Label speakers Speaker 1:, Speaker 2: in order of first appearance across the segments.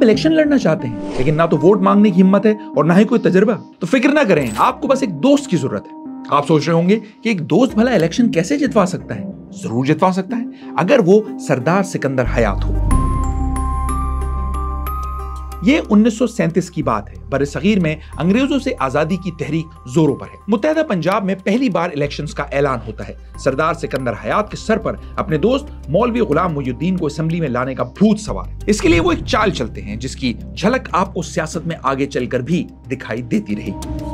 Speaker 1: Election लड़ना चाहते हैं लेकिन ना तो वोट मांगने की हिम्मत है और ना ही कोई तजुर्बा, तो फिक्र ना करें, आपको बस एक दोस्त की जरूरत है। आप सोच रहे होंगे कि एक दोस्त भला इलेक्शन कैसे जितवा सकता है? जरूर जितवा सकता है, अगर वो सरदार सिकंदर हयात हो। ये 1937 की बात है। बरसगीर में अंग्रेजों से आजादी की तहरीक जोरों पर है। मुत्तहदा पंजाब में पहली बार इलेक्शंस का ऐलान होता है। सरदार सिकंदर हयात के सर पर अपने दोस्त मौलवी गुलाम मुहिउद्दीन को असेंबली में लाने का भूत सवार है। इसके लिए वो एक चाल चलते हैं जिसकी झलक आपको सियासत में आगे चलकर भी दिखाई देती रहेगी।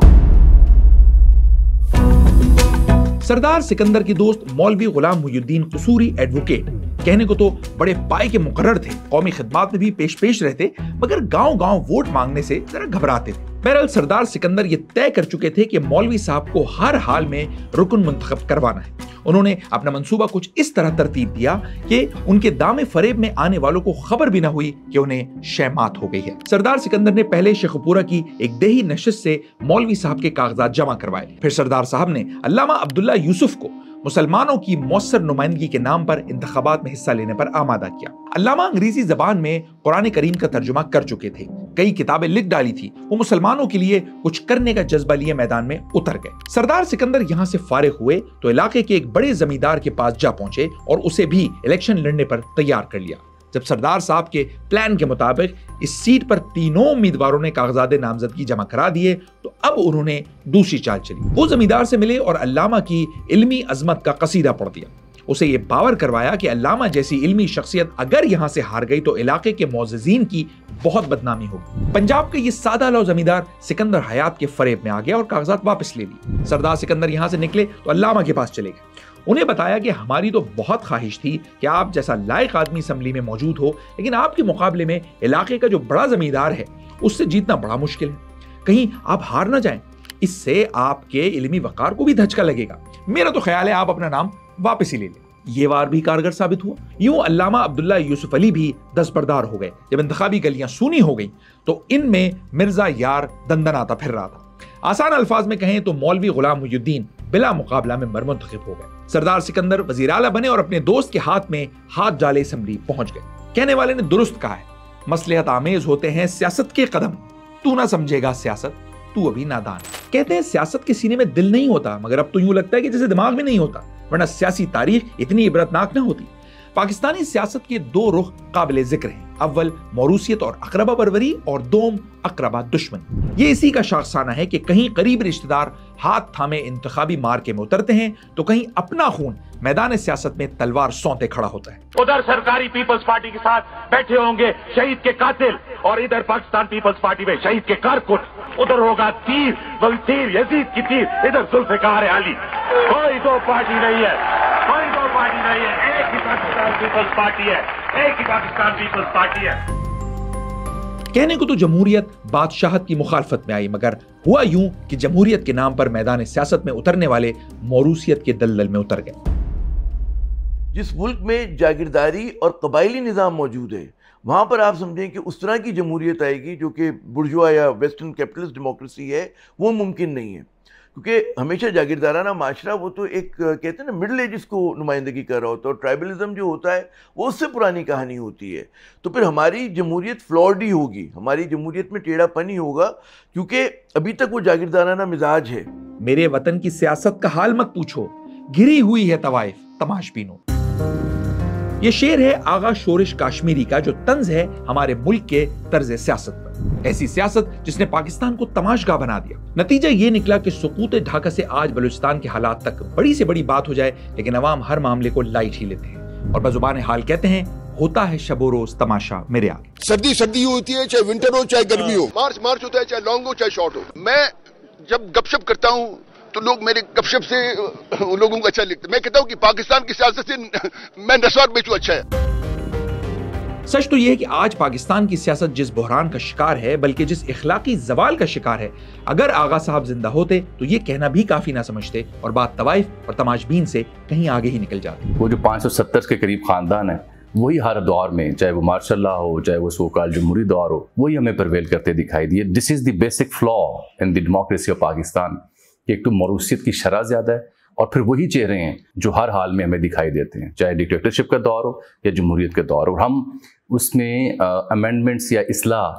Speaker 1: सरदार सिकंदर के दोस्त मौलवी गुलाम मुहिउद्दीन कसूरी एडवोकेट कहने को तो बड़े पाए के मुकर्रर थे, कौमी खिदमात में भी पेश रहते, मगर गांव-गांव वोट मांगने से जरा घबराते थे। बहरहाल सरदार सिकंदर ये तय कर चुके थे कि मौलवी साहब को हर हाल में रुकन मुंतखब करवाना है। उन्होंने अपना मंसूबा कुछ इस तरह तरतीब दिया कि उनके दामे फरेब में आने वालों को खबर भी न हुई कि उन्हें शहमात हो गई है। सरदार सिकंदर ने पहले शेखपुरा की एक देही नशिस्त से मौलवी साहब के कागजात जमा करवाए। फिर सरदार साहब ने अल्लामा अब्दुल्ला यूसुफ को मुसलमानों की मौसर नुमाइंदगी के नाम पर इंतखाबात में हिस्सा लेने पर आमादा किया। अल्लामा अंग्रेजी जबान में कुरान करीम का तर्जुमा कर चुके थे, कई किताबें लिख डाली थी, वो मुसलमानों के लिए कुछ करने का जज्बा लिए मैदान में उतर गए। सरदार सिकंदर यहाँ से फारिग हुए तो इलाके के एक बड़े जमींदार के पास जा पहुंचे और उसे भी इलेक्शन लड़ने पर तैयार कर लिया। जब सरदार साहब के प्लान के मुताबिक इस सीट पर तीनों उम्मीदवारों ने कागजात नामजदगी जमा करा दिए तो अब उन्होंने दूसरी चाल चली। वो जमींदार से मिले और अल्लामा की इल्मी अजमत का कसीदा पढ़ दिया। उसे ये बावर करवाया कि अल्लामा जैसी इल्मी शख्सियत अगर यहाँ से हार गई तो इलाके के मोअज़्ज़िज़ीन की बहुत बदनामी होगी। पंजाब के ये सादा लौ जमींदार सिकंदर हयात के फरेब में आ गया और कागजात वापस ले ली। सरदार सिकंदर यहाँ से निकले तो अल्लामा के पास चले गए। उन्हें बताया कि हमारी तो बहुत ख्वाहिश थी कि आप जैसा लायक आदमी असेंबली में मौजूद हो, लेकिन आपके मुकाबले में इलाके का जो बड़ा जमींदार है उससे जीतना बड़ा मुश्किल है। कहीं आप हार ना जाएं, इससे आपके इल्मी वकार को भी धचका लगेगा। मेरा तो ख्याल है आप अपना नाम वापस ही ले लें। ये वार भी कारगर साबित हुआ। यूं अल्लामा अब्दुल्ला यूसुफ अली भी दस्तबरदार हो गए। जब इंतखाबी गलियां सूनी हो गई तो इनमें मिर्जा यार दंदनाता फिर रहा था। आसान अल्फाज में कहें तो मौलवी गुलाम मुहिउद्दीन बिला मुकाबला में मुंतखब हो गए। सरदार सिकंदर वजीर आला बने और अपने दोस्त के हाथ में हाथ डाले असेंबली पहुंच गए। कहने वाले ने दुरुस्त कहा है, मसलहत आमेज होते हैं सियासत के कदम, तू ना समझेगा सियासत, तू अभी नादान। कहते हैं सियासत के सीने में दिल नहीं होता, मगर अब तो यूं लगता है कि जैसे दिमाग में नहीं होता, वरना सियासी तारीख इतनी इबरतनाक न होती। पाकिस्तानी सियासत के दो रुख काबिल जिक्र हैं, अव्वल मौरूसियत और अकरबा परवरी और दोम अकरबा दुश्मन। ये इसी का शाखसाना है कि कहीं करीब रिश्तेदार हाथ थामे इंतखाबी मार्के में उतरते हैं तो कहीं अपना खून मैदान सियासत में तलवार सौंते खड़ा होता है।
Speaker 2: उधर सरकारी पीपल्स पार्टी के साथ बैठे होंगे शहीद के कातिल और इधर पाकिस्तान पीपल्स पार्टी में शहीद के कारकुन। उधर होगा तीर, वही तीर यजीद की तीर, इधर जुल्फिकार अली। कोई दो पार्टी नहीं है, कोई दो पार्टी नहीं है, एक ही पाकिस्तान पीपल्स पार्टी है, एक ही पाकिस्तान पीपल्स पार्टी है।
Speaker 1: कहने को तो जमहूरियत बादशाहत की मुखालफत में आई, मगर हुआ यूं कि जमहूरियत के नाम पर मैदान सियासत में उतरने वाले मौरूसियत के दलदल में उतर गए।
Speaker 3: जिस मुल्क में जागीरदारी और कबायली निज़ाम मौजूद है वहाँ पर आप समझें कि उस तरह की जमहूरियत आएगी जो कि बुर्जुआ या वेस्टर्न कैपिटलिस्ट डेमोक्रेसी है, वो मुमकिन नहीं है। क्योंकि हमेशा जागीरदाराना माशरा वो तो एक कहते हैं ना मिडल एजिस को नुमाइंदगी कर रहा होता है और ट्राइबलिज्म जो होता है वो उससे पुरानी कहानी होती है। तो फिर हमारी जमहूरियत फ्लॉर्ड ही होगी, हमारी जमहूरियत में टेढ़ापन ही होगा, क्योंकि अभी तक वो जागीरदाराना मिजाज है।
Speaker 1: मेरे वतन की सियासत का हाल मत पूछो, घिरी हुई है तवाइफ तमाशबीनों। ये शेर है आगा शोरिश काश्मीरी का, जो तंज है हमारे मुल्क के तर्ज सियासत पर। ऐसी सियासत जिसने पाकिस्तान को तमाशगाह बना दिया। नतीजा ये निकला कि सुकूत ढाका से आज बलूचिस्तान के हालात तक बड़ी से बड़ी बात हो जाए, लेकिन अवाम हर मामले को लाइट ही लेते हैं और बजुबान हाल कहते हैं होता है शबो रोज तमाशा मेरे आगे।
Speaker 4: सर्दी सर्दी होती है, चाहे विंटर हो चाहे गर्मी हो, मार्च होता है, चाहे लॉन्ग हो चाहे शॉर्ट हो। मैं जब गपशप करता हूँ तो लोग मेरे गपशप से लोगों को अच्छा लिखते। मैं कहता हूँ कि पाकिस्तान की सियासत से मैं नस्वार बेचूं अच्छा है।
Speaker 1: सच तो यह है कि आज पाकिस्तान की सियासत जिस बहरान का शिकार है, बल्कि जिस इखलाकी जवाल का शिकार है, अगर आगा साहब जिंदा होते तो ये कहना भी काफी ना समझते और बात तवाइफ और तमाशबीन से कहीं आगे ही निकल जाती।
Speaker 5: वो जो 570 के करीब खानदान है, वही हर दौर में, चाहे वो मार्शल लॉ हो, चाहे वो सोकाल जमहूरी दौर हो, वही हमें प्रवेल करते दिखाई दिए। This is the basic flaw in the democracy of Pakistan. एक तो मौरूसियत की शरह ज्यादा है और फिर वही चेहरे हैं जो हर हाल में हमें दिखाई देते हैं, चाहे डिक्टेटरशिप का दौर हो या जमहूरियत का दौर हो। और हम उसमें अमेंडमेंट्स या इस्लाह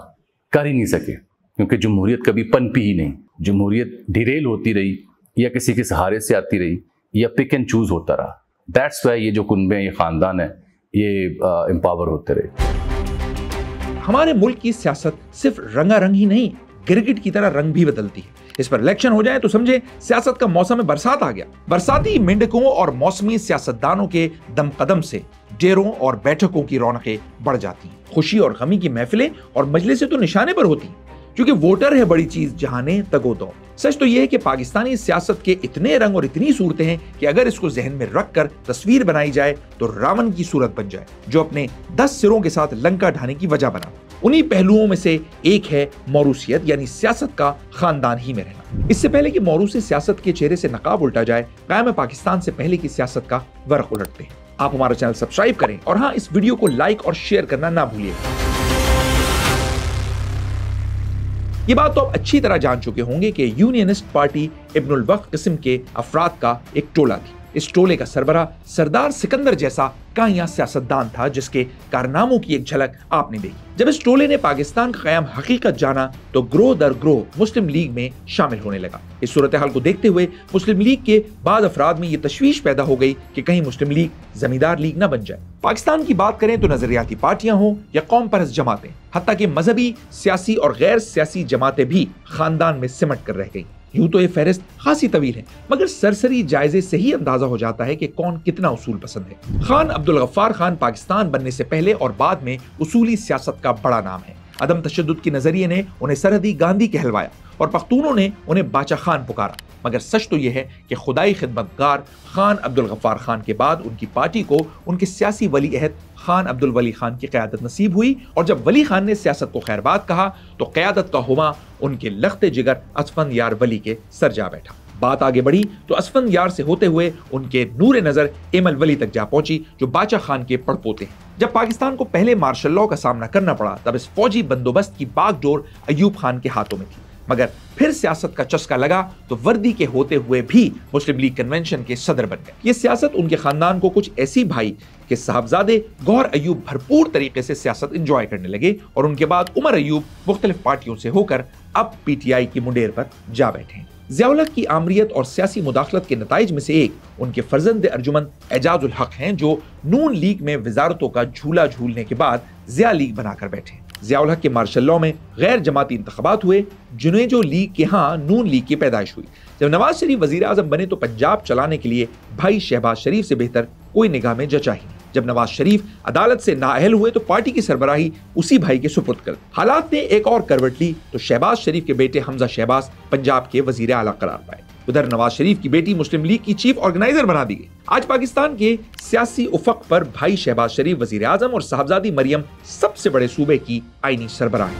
Speaker 5: कर ही नहीं सके, क्योंकि जमहूरियत कभी पनपी ही नहीं। जमहूरियत डिरेल होती रही, या किसी के सहारे से आती रही, या पिक एंड चूज होता रहा। दैट्स वाई ये जो कुनबे, ये ख़ानदान है, ये एम्पावर होते रहे।
Speaker 1: हमारे मुल्क की सियासत सिर्फ रंगारंग ही नहीं, गिरगिट की तरह रंग भी बदलती है। इस पर इलेक्शन हो जाए तो समझे सियासत का मौसम में बरसात आ गया। बरसाती मेंढकों और मौसमी सियासतदानों के दमकदम से डेरों और बैठकों की रौनकें बढ़ जाती हैं। खुशी और गमी की महफिलें और मजलिसें तो निशाने पर होती हैं, क्योंकि वोटर है बड़ी चीज जहाने तगोदो। सच तो यह है कि पाकिस्तानी सियासत के इतने रंग और इतनी सूरतें हैं कि अगर इसको जहन में रखकर तस्वीर बनाई जाए तो रावण की सूरत बन जाए, जो अपने 10 सिरों के साथ लंका ढाने की वजह बना। उन्हीं पहलुओं में से एक है मौरूसियत, यानी सियासत का खानदान ही में रहना। इससे पहले कि मौरूसी सियासत के चेहरे से नकाब उल्टा जाए, कायम पाकिस्तान से पहले की सियासत का वर्क उलटते हैं। आप हमारा चैनल सब्सक्राइब करें और हाँ, इस वीडियो को लाइक और शेयर करना ना भूलिएगा। ये बात तो आप अच्छी तरह जान चुके होंगे कि यूनियनिस्ट पार्टी इब्नुल वक्त किस्म के अफराद का एक टोला थी। इस टोले का सरबराह सरदार सिकंदर जैसा काया सियासतदान था, जिसके कारनामों की एक झलक आपने देखी। जब इस टोले ने पाकिस्तान का क़याम हकीकत जाना तो ग्रोह दर ग्रोह मुस्लिम लीग में शामिल होने लगा। इस सूरत हाल को देखते हुए मुस्लिम लीग के बाद अफराद में ये तशवीश पैदा हो गई कि कहीं मुस्लिम लीग जमींदार लीग न बन जाए। पाकिस्तान की बात करें तो नजरियाती पार्टियां हों या कौम परस्त जमातें, हत्ता कि मजहबी, सियासी और गैर सियासी जमातें भी खानदान में सिमट कर रह गई। यूं तो ये फहरिस्त खासी तवील है, मगर सरसरी जायजे से ही अंदाजा हो जाता है कि कौन कितना उसूल पसंद है। खान अब्दुल गफ्फार खान पाकिस्तान बनने से पहले और बाद में उसूली सियासत का बड़ा नाम है। अदम तशद्दुद की नजरिए ने उन्हें सरहदी गांधी कहलवाया और पख्तूनों ने उन्हें बाचा खान पुकारा। मगर सच तो यह है कि खुदाई खिदमतगार खान अब्दुल गफ्फार खान के बाद उनकी पार्टी को उनके सियासी वली अहद खान अब्दुल वली खान की क़यादत नसीब हुई, और जब वली खान ने सियासत को खैरबाद कहा तो क़यादत का हुमा उनके लख्ते जिगर असफंद यार वली के सर जा बैठा। बात आगे बढ़ी तो असफंद यार से होते हुए उनके नूरे नजर एमल वली तक जा पहुंची, जो बाचा खान के पड़पोते हैं। जब पाकिस्तान को पहले मार्शल लॉ का सामना करना पड़ा, तब इस फौजी बंदोबस्त की बागडोर अयूब खान के हाथों में थी। मगर फिर सियासत का चस्का लगा तो वर्दी के होते हुए भी मुस्लिम लीग कन्वेंशन के सदर बन गए। ये सियासत उनके खानदान को कुछ ऐसी भाई कि साहबजादे गौहर अयूब भरपूर तरीके से सियासत एंजॉय करने लगे, और उनके बाद उमर अयूब मुख्तलिफ पार्टियों से होकर अब पीटीआई की मुंडेर पर जा बैठे। ज़िया-उल-हक की आमरीत और सियासी मुदाखलत के नताइज में से एक उनके फर्जंद अर्जुमन एजाजुल हक हैं, जो नून लीग में वजारतों का झूला झूलने के बाद ज़िया लीग बनाकर बैठे। ज़िया-उल-हक के मार्शल लॉ में गैर जमाती इंतखाबात हुए, जिन्हें जो लीग के यहाँ नून लीग की पैदाइश हुई। जब नवाज शरीफ वजीर आजम बने तो पंजाब चलाने के लिए भाई शहबाज शरीफ से बेहतर कोई निगाह में जचा ही नहीं। जब नवाज शरीफ अदालत से नाअहल हुए तो पार्टी की सरबराही उसी भाई के सुपुर्द कर दी। हालात ने एक और करवट ली तो शहबाज शरीफ के बेटे हमजा शहबाज पंजाब के वजीर आला करार पाए। उधर नवाज शरीफ की बेटी मुस्लिम लीग की चीफ ऑर्गेनाइजर बना दी गई। आज पाकिस्तान के सियासी उफक पर भाई शहबाज शरीफ वजीर आजम और साहबजादी मरियम सबसे बड़े सूबे की आईनी सरबराह।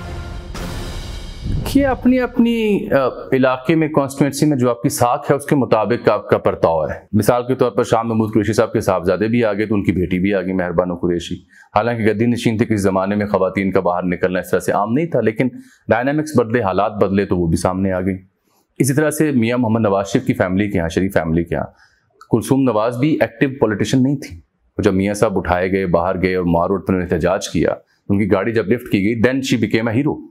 Speaker 5: ये अपनी अपनी इलाके में, कॉन्स्टिट्यूंसी में जो आपकी साख है उसके मुताबिक आपका बर्ताव है। मिसाल के तौर पर शाह महमूद कुरैशी साहब के साहबजादे भी आ गए तो उनकी बेटी भी आ गई, मेहरबानो कुरैशी। हालांकि गद्दी नशीन थे, किसी ज़माने में ख़वातीन का बाहर निकलना इस तरह से आम नहीं था, लेकिन डायनामिक्स बदले, हालात बदले तो वो भी सामने आ गई। इसी तरह से मियाँ मोहम्मद नवाज शरीफ की फैमिली के यहाँ, शरीफ फैमिली के यहाँ, कुलसूम नवाज भी एक्टिव पॉलिटिशियन नहीं थी। जब मियाँ साहब उठाए गए, बाहर गए और मार रोड पर उन्होंने एहतजाज किया, उनकी गाड़ी जब लिफ्ट की गई, then she became a hero.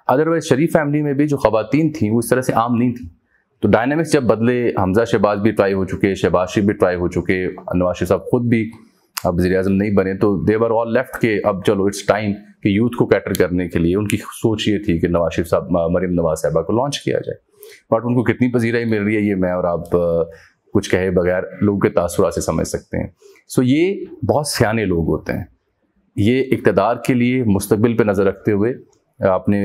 Speaker 5: Otherwise शरीफ फैमिली में भी जो ख़वातीन थी वो इस तरह से आम नहीं थी। तो डायनामिक्स जब बदले, हमजा शहबाज भी ट्राई हो चुके, शहबाज शरीफ भी ट्राई हो चुके, नवाज शरीफ साहब खुद भी अब वज़ीर आज़म नहीं बने, तो दे वर ऑल लेफ्ट के अब चलो इट्स टाइम कि यूथ को कैटर करने के लिए उनकी सोच ये थी कि नवाज शरीफ साहब, मरियम नवाज साहिबा को लॉन्च किया जाए। बट उनको कितनी पजीराई मिल रही है ये मैं और आप कुछ कहे बगैर लोगों के तासुरात से समझ सकते हैं। सो ये बहुत सियाने लोग होते हैं। ये इक़्तिदार के लिए मुस्तक़बिल पे नज़र रखते हुए अपने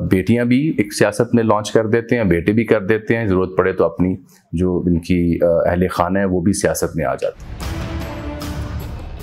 Speaker 5: बेटियां भी एक सियासत में लॉन्च कर देते हैं, बेटे भी कर देते हैं, ज़रूरत पड़े तो अपनी जो इनकी अहले खाना है वो भी सियासत में आ जाते हैं।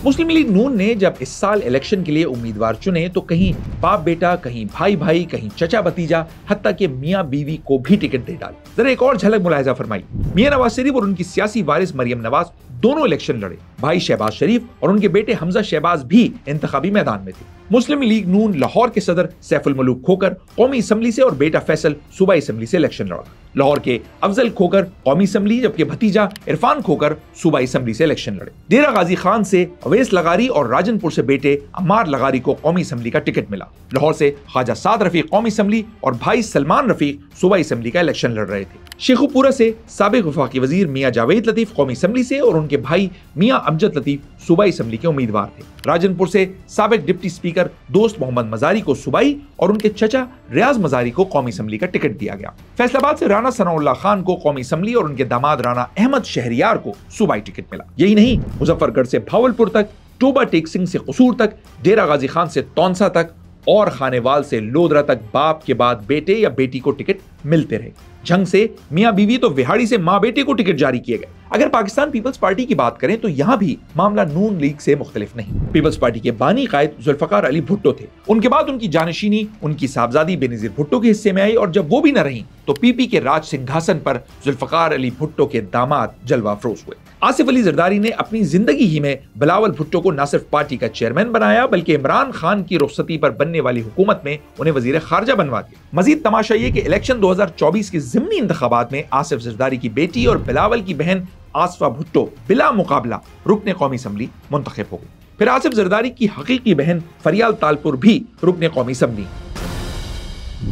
Speaker 1: मुस्लिम लीग नून ने जब इस साल इलेक्शन के लिए उम्मीदवार चुने तो कहीं बाप बेटा, कहीं भाई भाई, कहीं चचा भतीजा, हत्ता कि मियाँ बीवी को भी टिकट दे डाली। जरा एक और झलक मुलाहिजा फरमाई। मियाँ नवाज शरीफ और उनकी सियासी वारिस मरियम नवाज दोनों इलेक्शन लड़े, भाई शहबाज शरीफ और उनके बेटे हमजा शहबाज भी इंतखाबी मैदान में थे। मुस्लिम लीग नून लाहौर के सदर सैफुल मलूक खोकर कौमी असम्बली से और बेटा फैसल सूबाई असम्बली से इलेक्शन लड़ा। लाहौर के अफजल खोकर कौमी असम्बली, जबकि भतीजा इरफान खोकर सूबाई असम्बली से इलेक्शन लड़े। डेरा गाजी खान से अवैस लगारी और राजनपुर से बेटे अम्मार लगारी को कौमी असम्बली का टिकट मिला। लाहौर से ख्वाजा साद रफीक कौमी असम्बली और भाई सलमान रफीक सूबाई असम्बली का इलेक्शन लड़ रहे थे। शेखुपुरा से साबिक वफाकी वजीर मियां जावेद लतीफ कौमी असम्बली से और उनके भाई मियां अमजद लतीफ सूबाई असम्बली के उम्मीदवार थे। राजनपुर से साबिक डिप्टी स्पीकर दोस्त मोहम्मद मजारी को सूबाई और उनके चचा रियाज मजारी को कौमी असम्बली का टिकट दिया गया। फैसलाबाद से राना सनाउल्लाह खान को कौमी असम्बली और उनके दामाद राना अहमद शहरियार को सूबाई टिकट मिला। यही नहीं, मुजफ्फरगढ़ से भावलपुर तक, टोबा टेक सिंह से कसूर तक, डेरा गाजी खान से तौनसा तक और खानेवाल से लोधरा तक बाप के बाद बेटे या बेटी को टिकट मिलते रहे। झंग से मियां बीवी तो विहाड़ी से मां बेटे को टिकट जारी किए गए। अगर पाकिस्तान पीपल्स पार्टी की बात करें तो यहाँ भी मामला नून लीग से मुख्तलिफ नहीं। पीपल्स पार्टी के बानी कायद जुल्फकार अली भुट्टो थे। उनके बाद उनकी जानशीनी उनकी साहबजादी बेनजीर भुट्टो के हिस्से में आई और जब वो भी न रही तो पीपी के राज सिंहासन पर जुल्फकार अली भुट्टो के दामाद जलवा अफरोज हुए। आसिफ अली जरदारी ने अपनी जिंदगी ही में बिलावल भुट्टो को न सिर्फ पार्टी का चेयरमैन बनाया बल्कि इमरान खान की रुखसती पर बनने वाली हुकूमत में उन्हें वजीर खारजा बनवा दिया। मजीद तमाशा ये कि इलेक्शन 2024 के ज़िमनी इंतखाबात में आसिफ जरदारी की बेटी और बिलावल की बहन आसफा भुट्टो बिला मुकाबला रुकने कौमी असम्बली मुंतखब हो गई। फिर आसिफ जरदारी की हकीकी बहन फरियाल तालपुर भी रुकने कौमी असम्बली।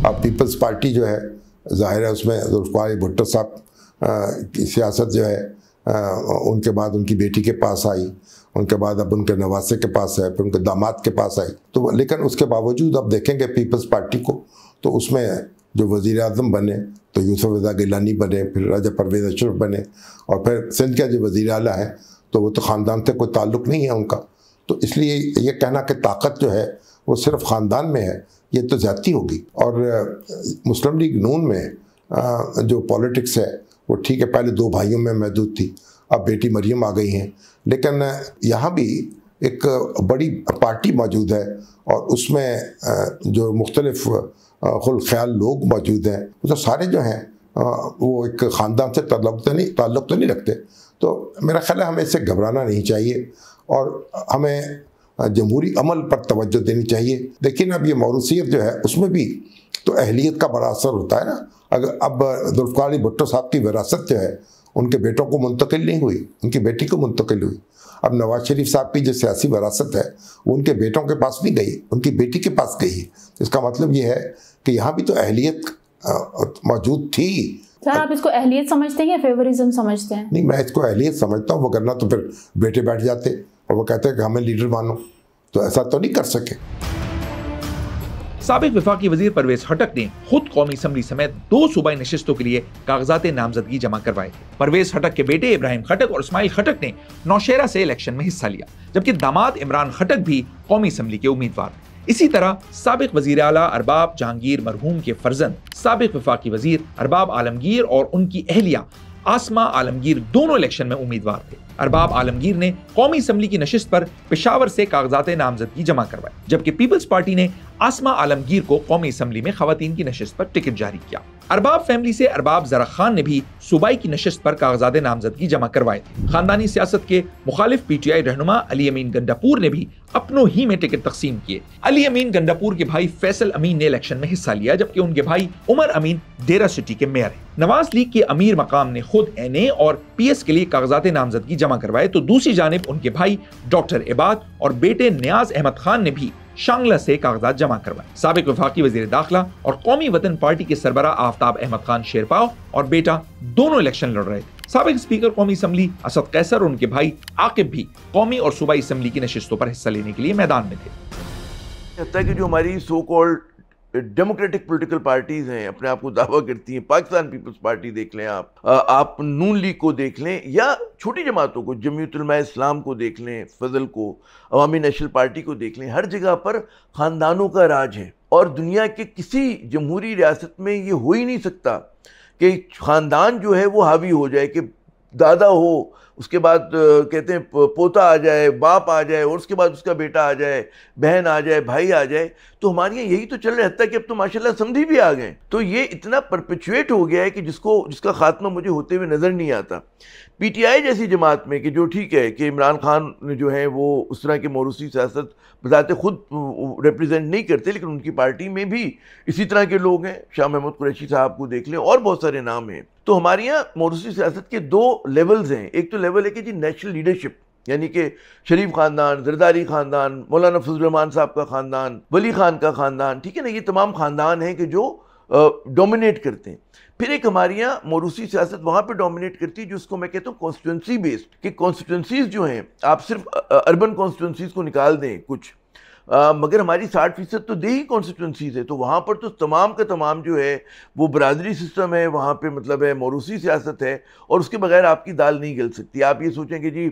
Speaker 6: अब पीपल्स पार्टी जो है जाहिर है उसमें जुल्फकार अली भुट्टो साहब की सियासत जो है उनके बाद उनकी बेटी के पास आई, उनके बाद अब उनके नवासे के पास है, फिर उनके दामाद के पास आई। तो लेकिन उसके बावजूद अब देखेंगे पीपल्स पार्टी को तो उसमें जो वज़ीर आज़म बने तो यूसुफ रज़ा गिलानी बने, फिर राजा परवेज़ अशरफ बने और फिर सिंध के जो वज़ीर आला है तो वो तो ख़ानदान से कोई ताल्लुक़ नहीं है उनका। तो इसलिए ये कहना कि ताकत जो है वो सिर्फ ख़ानदान में है ये तो ज़्यादती होगी। और मुस्लिम लीग नून में जो पॉलिटिक्स है वो ठीक है, पहले दो भाइयों में महदूद थी, अब बेटी मरियम आ गई हैं, लेकिन यहाँ भी एक बड़ी पार्टी मौजूद है और उसमें जो मुख्तलिफ खुल ख्याल लोग मौजूद हैं वो तो सारे जो हैं वो एक ख़ानदान से ताल्लुक़ तो नहीं रखते। तो मेरा ख्याल है हमें इससे घबराना नहीं चाहिए और हमें जमहूरी अमल पर तवज्जो देनी चाहिए। लेकिन अब ये मौरूसियत जो है उसमें भी तो अहलियत का बड़ा असर होता है ना। अगर अब जुल्फकार अली भुट्टो साहब की विरासत जो है उनके बेटों को मुंतकिल नहीं हुई, उनकी बेटी को मुंतकिल हुई। अब नवाज शरीफ साहब की जो सियासी विरासत है वो उनके बेटों के पास नहीं गई, उनकी बेटी के पास गई है। इसका मतलब ये है कि यहाँ भी तो अहलियत मौजूद थी।
Speaker 7: सर आप इसको अहलियत समझते हैं या फेवरिज्म समझते हैं? नहीं,
Speaker 6: मैं इसको अहलियत समझता हूँ। वो करना तो फिर बेटे बैठ जाते और वो कहते हैं कि हमें लीडर मानो, तो ऐसा तो नहीं कर सके।
Speaker 1: साबिक वफाकी वजीर परवेज खटक ने खुद कौमी असम्बली समेत 2 सूबाई नशिस्तों के लिए कागजात नामजदगी जमा करवाए थे। परवेज खटक के बेटे इब्राहिम खटक और इस्माइल खटक ने नौशेरा से इलेक्शन में हिस्सा लिया, जबकि दामाद इमरान खटक भी कौमी असम्बली के उम्मीदवार थे। इसी तरह साबिक वजीर आला अरबाब जहांगीर मरहूम के फर्जंद साबिक वफाकी वजीर अरबाब आलमगीर और उनकी अहलिया आसमा आलमगीर दोनों इलेक्शन में उम्मीदवार थे। अरबाब आलमगीर ने कौमी असम्बली की नशिस्त पर पेशावर से कागजात नामजदगी जमा करवाए, जबकि पीपल्स पार्टी ने आसमा आलमगीर को कौमी असम्बली में खवातीन की नशिस्त पर टिकट जारी किया। अरबाब फैमिली से अरबाब जरा खान ने भी सूबाई की नशिस्त पर कागजात नामजदगी जमा करवाए थे। खानदानी सियासत के मुखालिफ पीटीआई रहनुमा अली अमीन गंडापुर ने भी अपनों ही में टिकट तकसीम किए। अली अमीन गंडापुर के भाई फैसल अमीन ने इलेक्शन में हिस्सा लिया, जबकि उनके भाई उमर अमीन डेरा सिटी के मेयर हैं। नवाज लीग के अमीर मकाम ने खुद एनए और पीएस के लिए कागजात नामजदगी जमा करवाए, तो दूसरी जानिब उनके भाई डॉक्टर इबाद और बेटे नियाज अहमद खान ने भी शांगला से कागजात जमा करवाए। साबिक वफाकी वजीर दाखिला और कौमी वतन पार्टी के सरबरा आफ्ताब अहमद खान शेरपाव और बेटा दोनों इलेक्शन लड़ रहे थे। साबिक स्पीकर कौमी असम्बली असद कैसर और उनके भाई आकिब भी कौमी और सूबाई असम्बली की नशिस्तों पर हिस्सा लेने के लिए मैदान में थे।
Speaker 3: लगता है कि जो हमारी so called democratic political parties हैं, अपने आप को दावा करती हैं, पाकिस्तान पीपल्स पार्टी देख लें, आप नून लीग को देख लें या छोटी जमातों को, जमीयत उलमा इस्लाम को देख लें, फजल को, अवामी नेशनल पार्टी को देख लें, हर जगह पर ख़ानदानों का राज है। और दुनिया के किसी जमहूरी रियासत में ये हो ही नहीं सकता कि ख़ानदान जो है वो हावी हो जाए, कि दादा हो उसके बाद कहते हैं पोता आ जाए, बाप आ जाए, और उसके बाद उसका बेटा आ जाए, बहन आ जाए, भाई आ जाए। तो हमारे यहाँ यही तो चल रहा है कि अब तो माशाल्लाह समधी भी आ गए। तो ये इतना परपेचुएट हो गया है कि जिसका खात्मा मुझे होते हुए नज़र नहीं आता। पीटीआई जैसी जमात में कि जो ठीक है कि इमरान खान जो है वो उस तरह की मौरूसी सियासत बजाते खुद रिप्रेजेंट नहीं करते, लेकिन उनकी पार्टी में भी इसी तरह के लोग हैं। शाह महमूद कुरैशी साहब को देख लें, और बहुत सारे नाम हैं। तो हमारे यहाँ मौरूसी सियासत के दो लेवल्स हैं। एक तो लेवल है कि जी नेशनल लीडरशिप, यानी कि शरीफ ख़ानदान, जरदारी ख़ानदान, मौलाना फजल रहमान साहब का ख़ानदान, वली खान का ख़ानदान, ठीक है ना, ये तमाम ख़ानदान हैं कि जो डोमिनेट करते हैं। फिर एक हमारे यहाँ मौरूसी सियासत वहाँ पे डोमिनेट करती है जिसको मैं कहता हूँ कॉन्स्टिट्यूंसी बेस्ड, कि कॉन्स्टिट्यूंसीज जो हैं, आप सिर्फ अर्बन कॉन्स्टिट्यूंसीज को निकाल दें कुछ, मगर हमारी 60% तो देही कॉन्स्टिट्यूंसीज है। तो वहाँ पर तो तमाम का तमाम जो है वो बरादरी सिस्टम है, वहाँ पे मतलब है मौरूसी सियासत है, और उसके बगैर आपकी दाल नहीं गल सकती। आप ये सोचें कि जी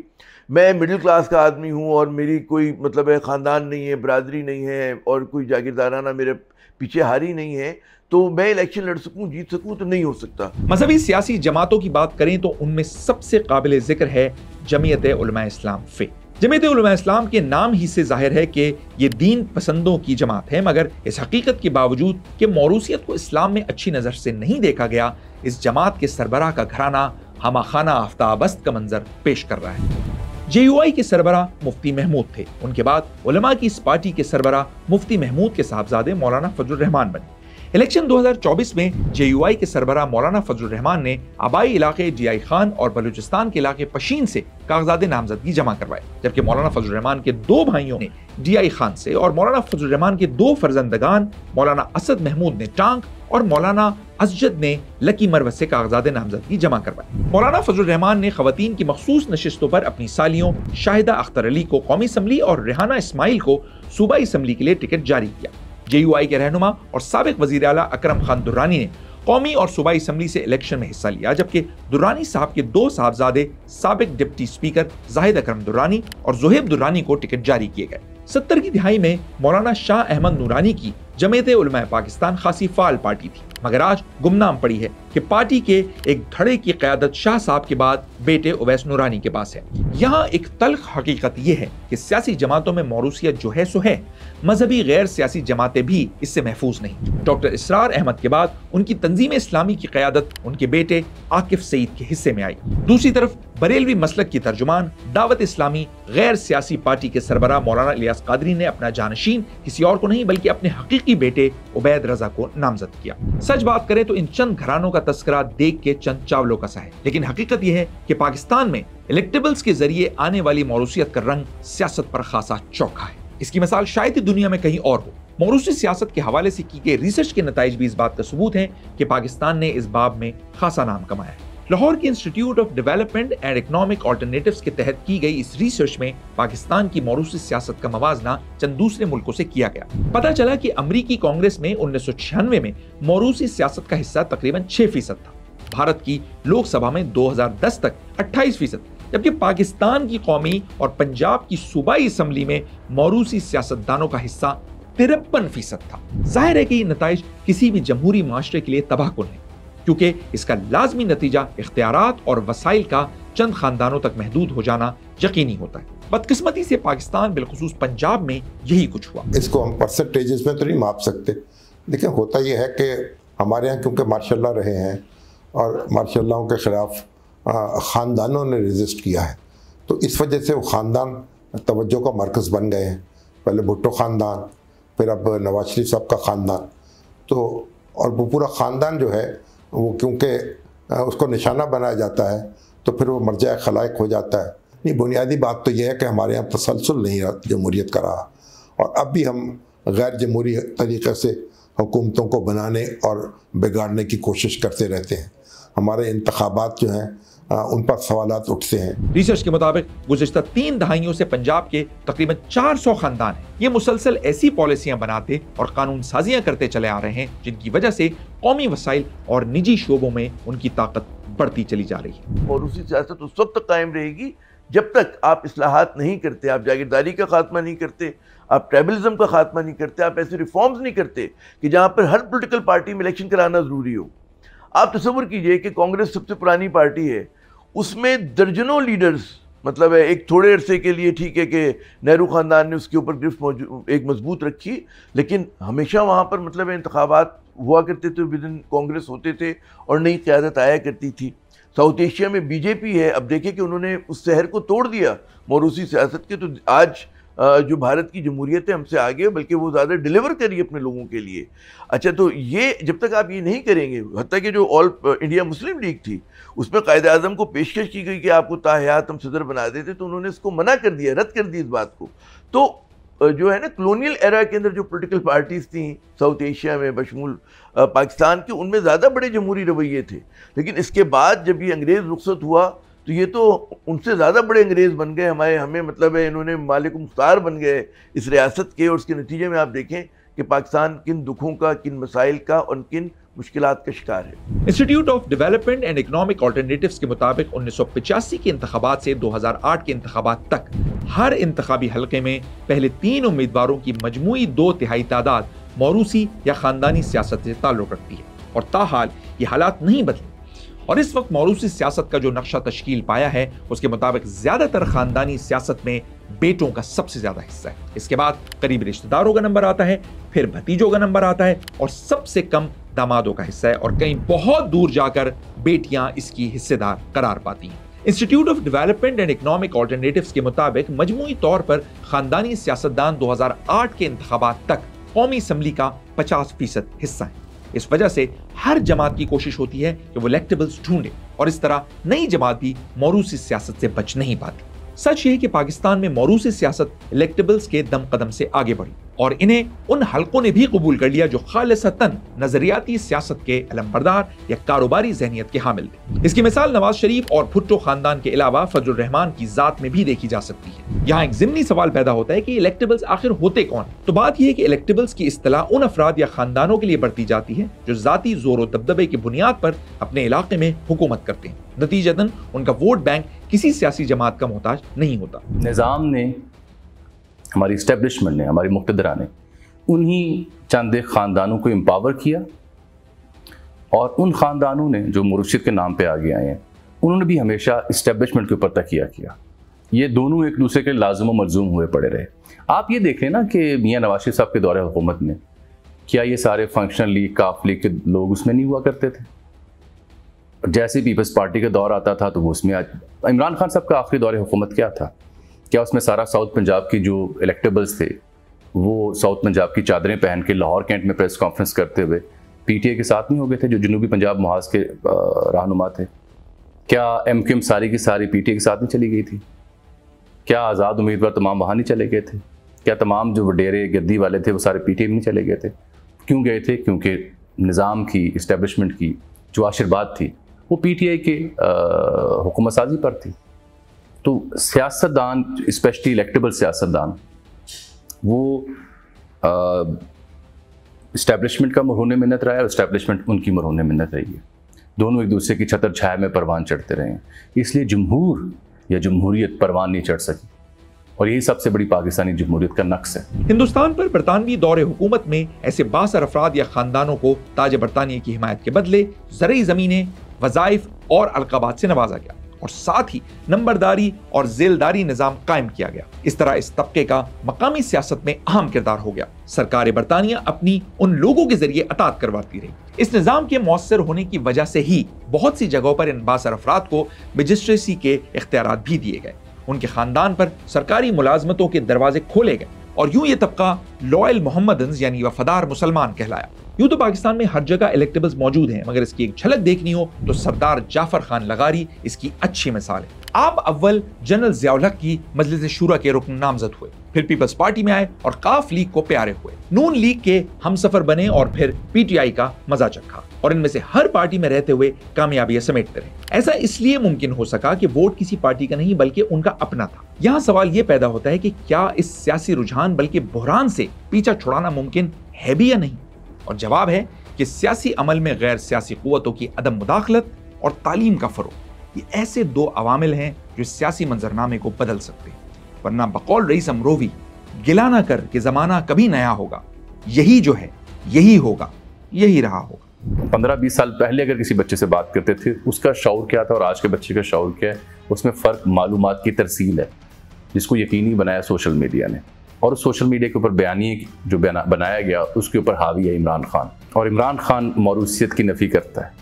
Speaker 3: मैं मिडिल क्लास का आदमी हूँ और मेरी कोई मतलब है ख़ानदान नहीं है, बरादरी नहीं है, और कोई जागीरदाराना मेरे पीछे हारी नहीं है, तो मैं इलेक्शन लड़ सकूं, जीत सकूं, तो नहीं हो सकता।
Speaker 1: मजहबी सियासी जमातों की बात करें तो उनमें सबसे काबिल जिक्र है जमीयत उलमा इस्लाम फे। जमीयत उलमा इस्लाम के नाम ही से जाहिर है कि ये दीन पसंदों की जमात है, मगर इस हकीकत के बावजूद कि मौरूसियत को इस्लाम में अच्छी नज़र से नहीं देखा गया, इस जमात के सरबराह का घराना हमाखाना आफ्ताबस्त का मंजर पेश कर रहा है। JUI के सरबराह मुफ्ती महमूद थे। उनके बाद उलमा की इस पार्टी के सरबराह मुफ्ती महमूद के साहबजादे मौलाना फजल रहमान बने। इलेक्शन 2024 में JUI के सरबराह मौलाना फजल रहमान ने आबाई इलाके जियाई खान और बलूचिस्तान के इलाके पशीन से कागजात नामजदगी जमा करवाए, जबकि मौलाना फजल रहमान के दो भाइयों ने DI खान से और मौलाना फजल रहमान के दो फर्जंदगान मौलाना असद महमूद ने टांक और मौलाना असजद ने लकी मरवत से कागजात नामजदगी जमा करवाए। मौलाना फजल रहमान ने खवातीन की मखसूस नशिस्तों पर अपनी सालियों शाहिदा अख्तर अली को कौमी असम्बली और रेहाना इस्माइल को सूबाई असम्बली के लिए टिकट जारी किया। JUI के रहनुमा और साबिक वजीर आला अकरम खान दुर्रानी ने कौमी और सूबाई असम्बली से इलेक्शन में हिस्सा लिया, जबकि दुर्रानी साहब के दो साहबजादे साबिक डिप्टी स्पीकर जाहिद अकरम दुर्रानी और ज़ुहैब दुर्रानी को टिकट जारी किए गए। 70 की दिहाई में मौलाना शाह अहमद नूरानी की जमीयत उलमा पाकिस्तान खासी फाल पार्टी थी, मगर आज गुमनाम पड़ी है कि पार्टी के एक धड़े की क़यादत शाह साहब के बाद बेटे उवैस नूरानी के पास है। यहाँ एक तल्ख हकीकत यह है कि सियासी जमातों में मौरूसियत जो है सो है, मजहबी गैर सियासी जमातें भी इससे महफूज नहीं। डॉक्टर इसरार अहमद के बाद उनकी तंजीम इस्लामी की क़यादत उनके बेटे आकिफ सईद के हिस्से में आई। दूसरी तरफ बरेलवी मसलक की तर्जुमान दावत इस्लामी गैर सियासी पार्टी के सरबराह मौलाना इलियास कादरी ने अपना जानशीन किसी और को नहीं बल्कि अपने हकीकी बेटे उबैद रजा को नामजद किया। सच बात करें तो इन चंद घरानों का तस्करा देख के चंद चावलों का सा है, लेकिन हकीकत यह है कि पाकिस्तान में इलेक्टेबल्स के जरिए आने वाली मौरूसियत का रंग सियासत पर खासा चौका है। इसकी मिसाल शायद ही दुनिया में कहीं और हो। मौरूसी सियासत के हवाले से की गई रिसर्च के नताइज भी इस बात का सबूत है कि पाकिस्तान ने इस बाब में खासा नाम कमाया है। लाहौर के institute of development and economic alternatives के तहत की गई इस रिसर्च में पाकिस्तान की मौरूसी सियासत का मवाजना चंद दूसरे मुल्कों से किया गया। पता चला कि अमरीकी कांग्रेस में 1996 में मौरूसी सियासत का हिस्सा तकरीबन 6% था। भारत की लोकसभा में 2010 तक 28%, जबकि पाकिस्तान की कौमी और पंजाब की सूबाई असम्बली में मौरूसी सियासतदानों का हिस्सा 53% था। जाहिर है कि ये नताइज किसी भी जमहूरी माशरे के लिए तबाहकुन है, क्योंकि इसका लाजमी नतीजा इख्तियारात और वसाइल का चंद खानदानों तक महदूद हो जाना यकीनी होता है। बदकिस्मती से पाकिस्तान बिलखुसूस पंजाब में यही कुछ हुआ। इसको
Speaker 6: हम परसेंटेजेस में तो नहीं माप सकते, लेकिन होता यह है कि हमारे यहाँ क्योंकि मार्शल्ला रहे हैं और मार्शल्लाओं के ख़िलाफ़ ख़ानदानों ने रेजिस्ट किया है, तो इस वजह से वो ख़ानदान तवज्जो का मरकज़ बन गए हैं। पहले भुट्टो ख़ानदान, फिर अब नवाज शरीफ साहब का ख़ानदान, तो और वो पूरा ख़ानदान जो है वो क्योंकि उसको निशाना बनाया जाता है तो फिर वो मर्जा खलाइक हो जाता है। नहीं, बुनियादी बात तो यह है कि हमारे यहाँ तसलसल नहीं जमहूरियत का रहा, और अब भी हम गैर जमहूरी तरीक़े से हुकूमतों को बनाने और बिगाड़ने की कोशिश करते रहते हैं। हमारे इंतखाबात जो हैं उन पर सवालात उठते हैं।
Speaker 1: रिसर्च के मुताबिक गुज़िश्ता 3 दहाइयों से पंजाब के तकरीबन 400 खानदान हैं। ये मुसलसल ऐसी पॉलिसियां बनाते और कानून साजियां करते चले आ रहे हैं जिनकी वजह से कौमी वसाइल और निजी शोबों में उनकी ताकत बढ़ती चली जा रही है।
Speaker 3: मौरूसी सियासत उस वक्त तक कायम रहेगी जब तक आप इस्लाहात नहीं करते, आप जागीरदारी का खात्मा नहीं करते, आप ट्राइबलिज्म का खात्मा नहीं करते, आप ऐसे रिफॉर्म्स नहीं करते कि जहाँ पर हर पोलिटिकल पार्टी में इलेक्शन कराना ज़रूरी हो। आप तसव्वुर कीजिए कि कांग्रेस सबसे पुरानी पार्टी है, उसमें दर्जनों लीडर्स, मतलब है एक थोड़े अरसे के लिए ठीक है कि नेहरू ख़ानदान ने उसके ऊपर गिरफ्त एक मजबूत रखी, लेकिन हमेशा वहाँ पर मतलब इंतखाबात हुआ करते थे, विदिन कांग्रेस होते थे और नई क़यादत आया करती थी। साउथ एशिया में बीजेपी है, अब देखें कि उन्होंने उस शहर को तोड़ दिया मौरूसी सियासत के, तो आज जो भारत की जमहूरियत है हमसे आगे, बल्कि वो ज़्यादा डिलीवर करिए अपने लोगों के लिए। अच्छा, तो ये जब तक आप ये नहीं करेंगे, हत्ता कि जो ऑल इंडिया मुस्लिम लीग थी उसमें कायदे आज़म को पेशकश की गई कि आपको ताहयात हम सदर बना देते, तो उन्होंने इसको मना कर दिया, रद्द कर दी इस बात को। तो जो है ना कलोनियल एरा के अंदर जो पॉलिटिकल पार्टीज़ थी साउथ एशिया में बशमूल पाकिस्तान के, उनमें ज़्यादा बड़े जमहूरी रवैये थे, लेकिन इसके बाद जब ये अंग्रेज़ रुखसत हुआ तो ये तो उनसे ज़्यादा बड़े अंग्रेज़ बन गए हमें मतलब है इन्होंने मालिक मुख्तार बन गए इस रियासत के, और उसके नतीजे में आप देखें कि पाकिस्तान किन दुखों का, किन मसाइल का और किन मुश्किलात का शिकार है।
Speaker 1: Institute of development and economic alternatives के मुताबिक 1985 के इंतखाबात से 2008 के इंतखाबात तक हर इंतखाबी हलके में पहले 3 उम्मीदवारों की मजमूई 2/3 तादाद मौरूसी या ख़ानदानी सियासत से ताल्लुक़ रखती है, और ताहाल ये हालात नहीं बदले। और इस वक्त मौरूसी सियासत का जो नक्शा तश्कील पाया है उसके मुताबिक ज़्यादातर ख़ानदानी सियासत में बेटों का सबसे ज़्यादा हिस्सा है, इसके बाद करीबी रिश्तेदारों का नंबर आता है, फिर भतीजों का नंबर आता है और सबसे कम दामादों का हिस्सा है, और कहीं बहुत दूर जाकर बेटियां इसकी हिस्सेदार करार पाती हैं। Institute of development and economic alternatives के मुताबिक मजमूई तौर पर ख़ानदानी सियासतदान 2008 के इंतखाबात तक कौमी असम्बली का 50% हिस्सा है। इस वजह से हर जमात की कोशिश होती है कि वो इलेक्टेबल्स ढूंढे, और इस तरह नई जमात भी मौरूसी सियासत से बच नहीं पाती। सच ये है कि पाकिस्तान में मौरूसी सियासत इलेक्टेबल्स के दम कदम से आगे बढ़ी, और इन्हें उन हलकों ने भी कबूल कर लिया जो खालिसतन नजरियाती सियासत के अलमबरदार या कारोबारी जहनियत के हामिल थे। इसकी मिसाल नवाज शरीफ और भुट्टो खानदान के अलावा फजलुर रहमान की जात में भी देखी जा सकती है। यहाँ एक ज़िम्नी सवाल पैदा होता है कि इलेक्टेबल्स आखिर होते कौन? तो बात यह है कि इलेक्टेबल्स की इस्तिलाह उन अफराद या खानदानों के लिए बरती जाती है जो जाती जोर और दबदबे की बुनियाद पर अपने इलाके में हुकूमत करते हैं। नतीजतन उनका वोट बैंक किसी सियासी जमात का मोहताज नहीं होता।
Speaker 5: निज़ाम ने, हमारी इस्टेब्लिशमेंट ने, हमारी मुक़्तदरा ने उन्हीं चंद ख़ानदानों को एम्पावर किया, और उन ख़ानदानों ने जो मुर्शिद के नाम पे आगे आए हैं उन्होंने भी हमेशा इस्टेब्लिशमेंट के ऊपर तकिया किया। ये दोनों एक दूसरे के लाज़िम व मलज़ूम हुए पड़े रहे। आप ये देखें ना कि मियाँ नवाज शरीफ साहब के दौरे हुकूमत में क्या ये सारे फंक्शनल लीग, काफ लीग के लोग उसमें नहीं हुआ करते थे? जैसे पीपल्स पार्टी का दौर आता था तो वो उसमें, आज इमरान खान साहब का आखिरी दौरे हुकूमत क्या था? क्या उसमें सारा साउथ पंजाब की जो इलेक्टेबल्स थे वो साउथ पंजाब की चादरें पहन के लाहौर कैंट में प्रेस कॉन्फ्रेंस करते हुए पीटीआई के साथ नहीं हो गए थे, जो जनूबी पंजाब महाज के रहनुमा थे? क्या एमक्यूएम सारी की सारी पीटीआई के साथ नहीं चली गई थी? क्या आज़ाद उम्मीदवार तमाम वहाँ नहीं चले गए थे? क्या तमाम जो वडेरे गद्दी वाले थे वो सारे पीटीआई में नहीं चले गए थे? क्यों गए थे? क्योंकि निज़ाम की, इस्टेब्लिशमेंट की जो आशीर्वाद थी वो पीटीआई के हुकूमत साजी पर थी। तो सियासतदान, स्पेशली इलेक्टेबल सियासतदान, वो इस्टेब्लिशमेंट का मरहून मिन्नत रहा है और इस्टेब्लिशमेंट उनकी मरहून मिन्नत रही है। दोनों एक दूसरे की छतर छाया में परवान चढ़ते रहे हैं, इसलिए जमहूर या जमहूरियत परवान नहीं चढ़ सकी, और यही सबसे बड़ी पाकिस्तानी जमहूरियत का नक्स है।
Speaker 1: हिंदुस्तान पर बरतानवी दौरे हुकूमत में ऐसे बासर अफराद या खानदानों को ताज बरतानिया की हिमायत के बदले ज़रई ज़मीनें, वज़ाइफ और अलक़ाबात से नवाजा गया, और साथ ही नंबरदारी और जेलदारी निज़ाम कायम किया गया। इस तरह इस तबके का मकामी सियासत में अहम किरदार हो गया। सरकार बरतानिया अपनी उन लोगों के जरिए अतात करवाती रही। इस निज़ाम के मौसर होने की वजह से ही बहुत सी जगहों पर इन बासर अफराद को मजिस्ट्रेसी के इख्तियारात भी दिए गए, उनके खानदान पर सरकारी मुलाजमतों के दरवाजे खोले गए, और यूं ये तबका लॉयल मोहम्मदन्स यानी वफादार मुसलमान कहलाया। यूं तो पाकिस्तान में हर जगह इलेक्टेबल्स मौजूद हैं, मगर इसकी एक झलक देखनी हो तो सरदार जाफर खान लगारी इसकी अच्छी मिसाल है। आप अव्वल जनरल ज़ियाउल हक की मजलिस शूरा के रुकन नामजद हुए, फिर पीपल्स पार्टी में आए और काफ लीग को प्यारे हुए, नून लीग के हमसफर बने और फिर पीटीआई का मजा चखा, और इनमें से हर पार्टी में रहते हुए कामयाबियां समेटते रहे। ऐसा इसलिए मुमकिन हो सका कि वोट किसी पार्टी का नहीं बल्कि उनका अपना था। यहाँ सवाल ये पैदा होता है कि क्या इस सियासी रुझान बल्कि बहरान से पीछा छुड़ाना मुमकिन है भी या नहीं? और जवाब है कि सियासी अमल में गैर सियासी कुव्वतों की अदम मुदाखलत और तालीम का फरोग, ये ऐसे दो अवामिल हैं जो सियासी मंजरनामे को बदल सकते हैं। वरना बकौल रईस अमरोवी, गिला ना कर कि जमाना कभी नया होगा, यही जो है यही होगा, यही रहा होगा।
Speaker 5: 15-20 साल पहले अगर किसी बच्चे से बात करते थे, उसका शऊर क्या था और आज के बच्चे का शऊर क्या है, उसमें फ़र्क मालूमात की तरसील है, जिसको यकीनी बनाया सोशल मीडिया ने। और सोशल मीडिया के ऊपर बयानी जो बनाया गया उसके ऊपर हावी है इमरान खान। और इमरान खान मौरूसियत की नफ़ी करता है,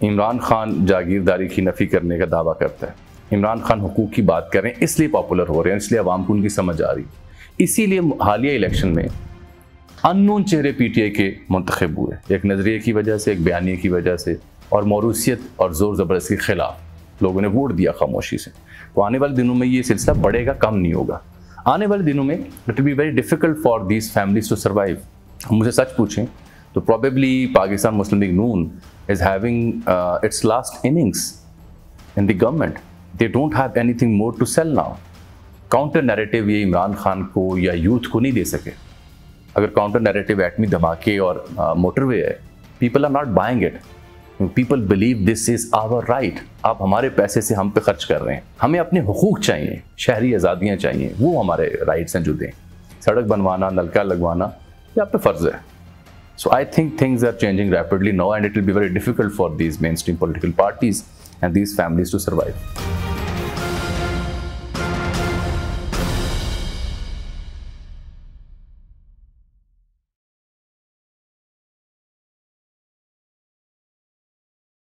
Speaker 5: इमरान खान जागीरदारी की नफ़ी करने का दावा करता है, इमरान खान हुकूक की बात कर रहे हैं, इसलिए पॉपुलर हो रहे हैं, इसलिए आवाम को उनकी समझ आ रही। इसीलिए हालिया इलेक्शन में अननोन चेहरे पीटीआई के मुंतखब हुए, एक नज़रिए की वजह से, एक बयानी की वजह से, और मौरूसियत और ज़ोर ज़बरदस्ती के खिलाफ लोगों ने वोट दिया खामोशी से। तो आने वाले दिनों में ये सिलसिला बढ़ेगा, कम नहीं होगा। आने वाले दिनों में it will be very difficult for these families to survive. मुझे सच पूछें तो probably Pakistan Muslim League Noon is having its last innings in the government. They don't have anything more to sell now. Counter narrative ये इमरान खान को या youth को नहीं दे सके। अगर काउंटर नैरेटिव एटमी धमाके और मोटरवे है, people are not buying it. People believe this is our right. आप हमारे पैसे से हम पे खर्च कर रहे हैं, हमें अपने हुकूक चाहिए, शहरी आज़ादियाँ चाहिए, वो हमारे राइट्स हैं जो दें। सड़क बनवाना, नलका लगवाना ये आप पे फ़र्ज़ है। So I think things are changing rapidly now and it will be very difficult for these mainstream political parties and these families to survive.